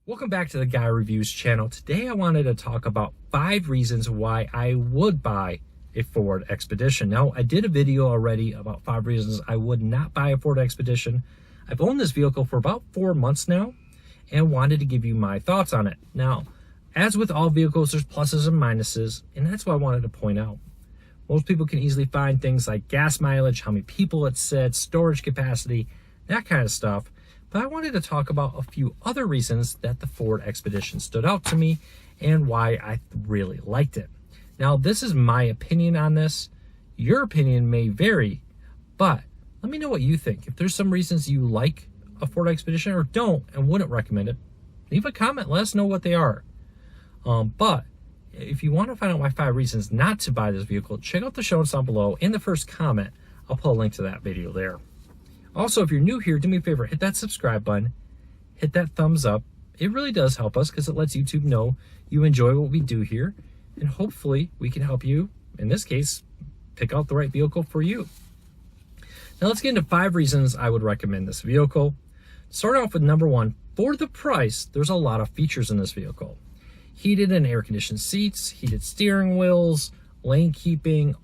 Welcome back to the Guy Reviews channel. Today I wanted to talk about 5 reasons why I would buy a Ford Expedition. Now, I did a video already about 5 reasons I would not buy a Ford Expedition. I've owned this vehicle for about 4 months now and wanted to give you my thoughts on it. Now, as with all vehicles, there's pluses and minuses, and that's what I wanted to point out. Most people can easily find things like gas mileage, how many people it sits, storage capacity, that kind of stuff. But I wanted to talk about a few other reasons that the Ford Expedition stood out to me and why I really liked it. Now, this is my opinion on this. Your opinion may vary, but let me know what you think. If there's some reasons you like a Ford Expedition or don't and wouldn't recommend it, leave a comment. Let us know what they are. But if you want to find out my 5 reasons not to buy this vehicle, check out the show notes down below. In the first comment, I'll put a link to that video there. Also, if you're new here, do me a favor, hit that subscribe button, hit that thumbs up. It really does help us because it lets YouTube know you enjoy what we do here, and hopefully we can help you, in this case, pick out the right vehicle for you. Now let's get into 5 reasons I would recommend this vehicle. Start off with number 1. For the price, there's a lot of features in this vehicle. Heated and air-conditioned seats, heated steering wheels, lane keeping,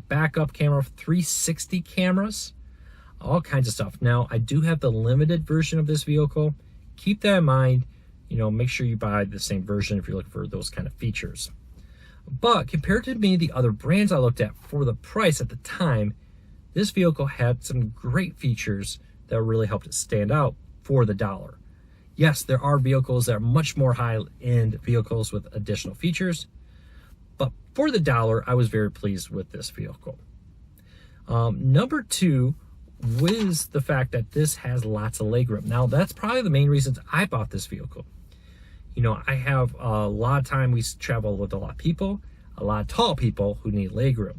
backup camera, 360 cameras, all kinds of stuff. Now, I do have the limited version of this vehicle. Keep that in mind. Make sure you buy the same version if you're looking for those kind of features. But compared to the other brands I looked at for the price at the time, this vehicle had some great features that really helped it stand out for the dollar. Yes, there are vehicles that are much more high-end vehicles with additional features, but for the dollar, I was very pleased with this vehicle. Number 2 was the fact that this has lots of legroom. Now, that's probably the main reasons I bought this vehicle. I have a lot of time, we travel with a lot of people, a lot of tall people who need legroom.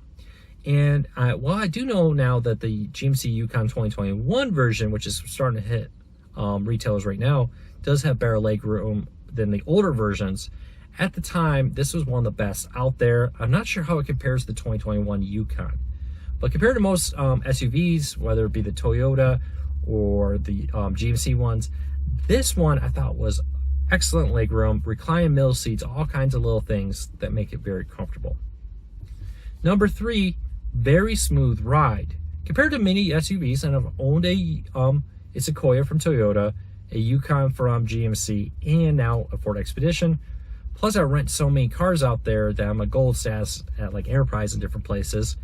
And I do know now that the GMC Yukon 2021 version, which is starting to hit retailers right now, does have better legroom than the older versions. At the time, this was one of the best out there. I'm not sure how it compares to the 2021 Yukon. But compared to most SUVs, whether it be the Toyota or the GMC ones, this one I thought was excellent legroom, reclining middle seats, all kinds of little things that make it very comfortable. Number 3, very smooth ride. Compared to many SUVs, and I've owned a Sequoia from Toyota, a Yukon from GMC, and now a Ford Expedition. Plus, I rent so many cars out there that I'm a gold status at like Enterprise and different places.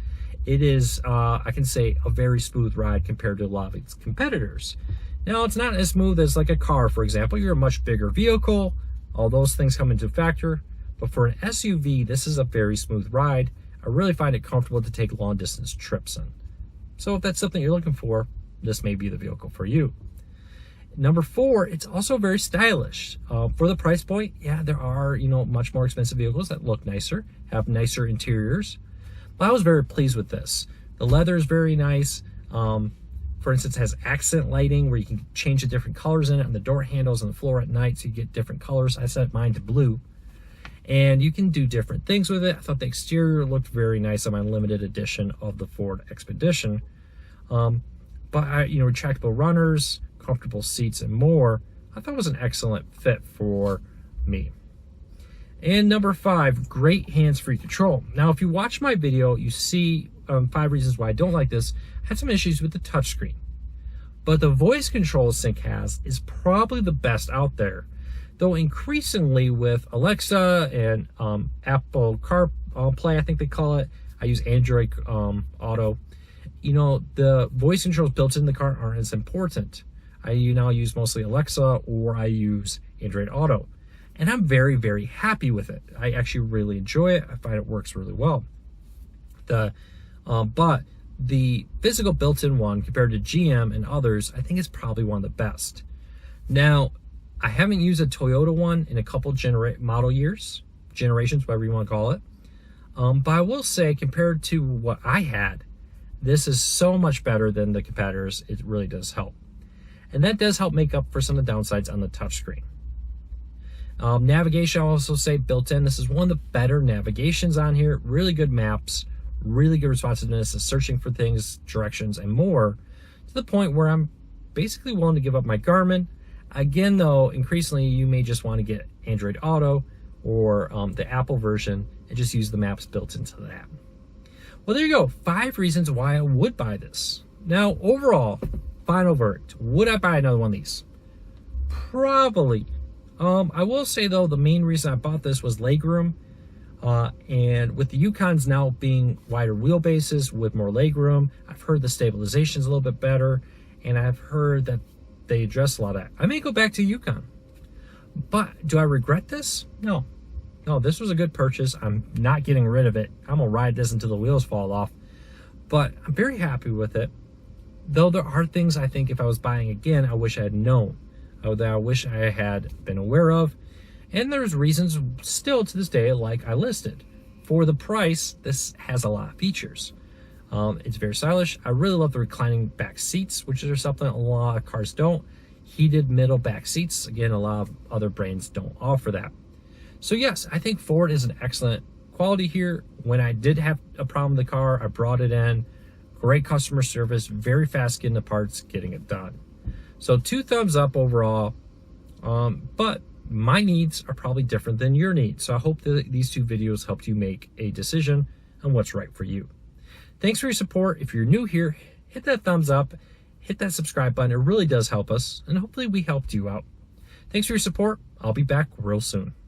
It is, I can say, a very smooth ride compared to a lot of its competitors. Now, it's not as smooth as like a car, for example. You're a much bigger vehicle. All those things come into factor. But for an SUV, this is a very smooth ride. I really find it comfortable to take long distance trips in. So if that's something you're looking for, this may be the vehicle for you. Number 4, it's also very stylish. For the price point, yeah, there are, much more expensive vehicles that look nicer, have nicer interiors. But I was very pleased with this. The leather is very nice. For instance, it has accent lighting where you can change the different colors in it on the door handles and the floor at night, so you get different colors. I set mine to blue. And you can do different things with it. I thought the exterior looked very nice on my limited edition of the Ford Expedition. But retractable runners, comfortable seats, and more, I thought it was an excellent fit for me. And number 5, great hands-free control. Now, if you watch my video, you see 5 reasons why I don't like this. I had some issues with the touchscreen. But the voice control Sync has is probably the best out there. Though increasingly with Alexa and Apple CarPlay, I think they call it. I use Android Auto. The voice controls built in the car aren't as important. I now use mostly Alexa or I use Android Auto. And I'm very, very happy with it. I actually really enjoy it. I find it works really well. But the physical built-in one compared to GM and others, I think is probably one of the best. Now, I haven't used a Toyota one in a couple generations, whatever you want to call it. But I will say, compared to what I had, this is so much better than the competitors. It really does help. And that does help make up for some of the downsides on the touchscreen. Navigation, I'll also say built in. This is one of the better navigations on here. Really good maps, really good responsiveness, searching for things, directions, and more, to the point where I'm basically willing to give up my Garmin. Again, though, increasingly you may just want to get Android Auto or the Apple version and just use the maps built into that. Well, there you go. 5 reasons why I would buy this. Now, overall, final verdict. Would I buy another one of these? Probably. I will say, though, the main reason I bought this was legroom. And with the Yukons now being wider wheelbases with more legroom, I've heard the stabilization's a little bit better, and I've heard that they address a lot of that. I may go back to Yukon. But do I regret this? No. No, this was a good purchase. I'm not getting rid of it. I'm going to ride this until the wheels fall off. But I'm very happy with it. Though there are things I think if I was buying again, I wish I had known. That I wish I had been aware of. And there's reasons still to this day, like I listed. For the price, this has a lot of features. It's very stylish. I really love the reclining back seats, which are something a lot of cars don't. Heated middle back seats. Again, a lot of other brands don't offer that. So yes, I think Ford is an excellent quality here. When I did have a problem with the car, I brought it in. Great customer service, very fast getting the parts, getting it done. So 2 thumbs up overall. But my needs are probably different than your needs. So I hope that these 2 videos helped you make a decision on what's right for you. Thanks for your support. If you're new here, hit that thumbs up, hit that subscribe button. It really does help us, and hopefully we helped you out. Thanks for your support. I'll be back real soon.